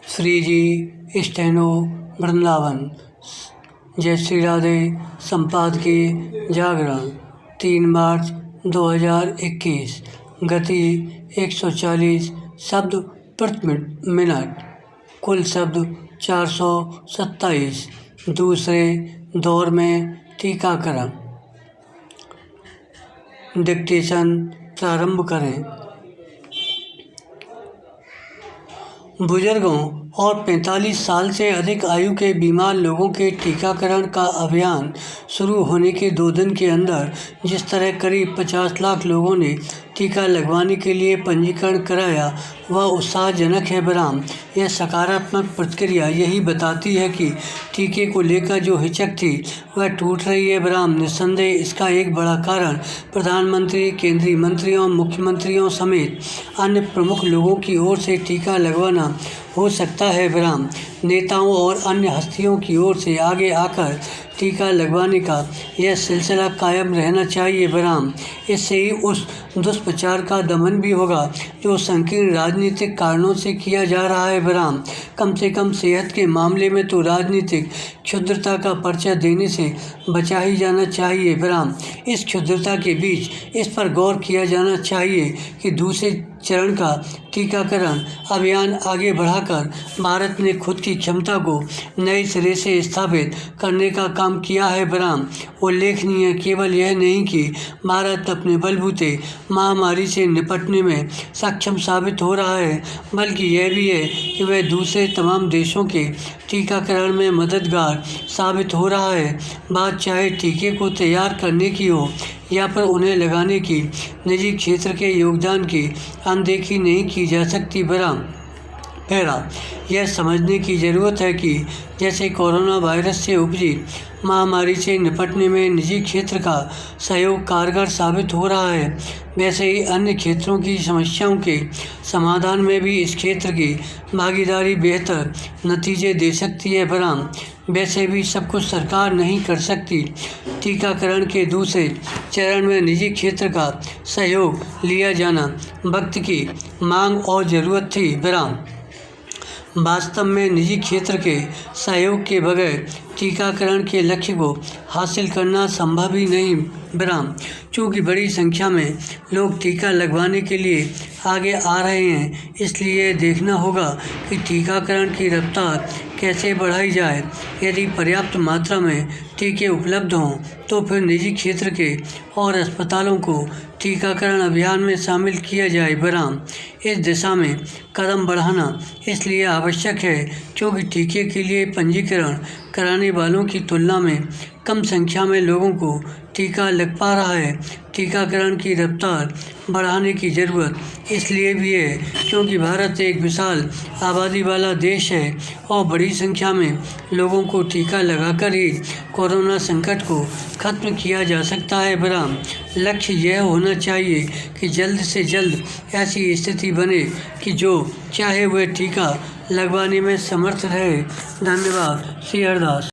श्री जी steno Vrindavan. जय श्री राधे। संपादकीय जागरण 3 मार्च 2021। गति 140 शब्द प्रति मिनट। कुल शब्द 427। दूसरे दौर में टीकाकरण। डिक्टेशन प्रारंभ करें। बुजुर्गों और 45 साल से अधिक आयु के बीमार लोगों के टीकाकरण का अभियान शुरू होने के 2 दिन के अंदर जिस तरह करीब 50 लाख लोगों ने टीका लगवाने के लिए पंजीकरण कराया वह उत्साहजनक है बराम। यह सकारात्मक प्रतिक्रिया यही बताती है कि टीके को लेकर जो हिचक थी वह टूट रही है बराम। निस्संदेह इसका एक बड़ा कारण प्रधानमंत्री, केंद्रीय मंत्रियों, मुख्यमंत्रियों समेत अन्य प्रमुख लोगों की ओर से टीका लगवाना हो सकता है बराम। नेताओं और अन्य हस्तियों की ओर से आगे आकर टीका लगवाने का यह सिलसिला कायम रहना चाहिए बराम। इससे ही उस दुष्प्रचार का दमन भी होगा जो संकीर्ण राजनीतिक कारणों से किया जा रहा है बराम। कम से कम सेहत के मामले में तो राजनीतिक क्षुद्रता का पर्चा देने से बचा ही जाना चाहिए बराम। इस क्षुद्रता के बीच इस पर गौर किया जाना चाहिए कि दूसरे चरण का टीकाकरण अभियान आगे बढ़ाकर भारत ने खुद की क्षमता को नए सिरे से स्थापित करने का काम किया है बराम। उल्लेखनीय केवल यह नहीं कि भारत अपने बलबूते महामारी से निपटने में सक्षम साबित हो रहा है, बल्कि यह भी है कि वह दूसरे तमाम देशों के टीकाकरण में मददगार साबित हो रहा है। बात चाहे टीके को तैयार करने की हो या पर उन्हें लगाने की, निजी क्षेत्र के योगदान की अनदेखी नहीं की जा सकती बराम। पहला, यह समझने की ज़रूरत है कि जैसे कोरोना वायरस से उपजी महामारी से निपटने में निजी क्षेत्र का सहयोग कारगर साबित हो रहा है, वैसे ही अन्य क्षेत्रों की समस्याओं के समाधान में भी इस क्षेत्र की भागीदारी बेहतर नतीजे दे सकती है बराम। वैसे भी सब कुछ सरकार नहीं कर सकती। टीकाकरण के दूसरे चरण में निजी क्षेत्र का सहयोग लिया जाना वक्त की मांग और ज़रूरत थी बराम। वास्तव में निजी क्षेत्र के सहयोग के बगैर टीकाकरण के लक्ष्य को हासिल करना संभव ही नहीं बराम। चूँकि बड़ी संख्या में लोग टीका लगवाने के लिए आगे आ रहे हैं, इसलिए देखना होगा कि टीकाकरण की रफ्तार कैसे बढ़ाई जाए। यदि पर्याप्त मात्रा में टीके उपलब्ध हों तो फिर निजी क्षेत्र के और अस्पतालों को टीकाकरण अभियान में शामिल किया जाए बराम। इस दिशा में कदम बढ़ाना इसलिए आवश्यक है क्योंकि टीके के लिए पंजीकरण कराने वालों की तुलना में कम संख्या में लोगों को टीका लग पा रहा है। टीकाकरण की रफ्तार बढ़ाने की ज़रूरत इसलिए भी है क्योंकि भारत एक विशाल आबादी वाला देश है और बड़ी संख्या में लोगों को टीका लगाकर ही कोरोना संकट को खत्म किया जा सकता है बराम। लक्ष्य यह होना चाहिए कि जल्द से जल्द ऐसी स्थिति बने कि जो चाहे वह टीका लगवाने में समर्थ रहे। धन्यवाद। श्री हरदास।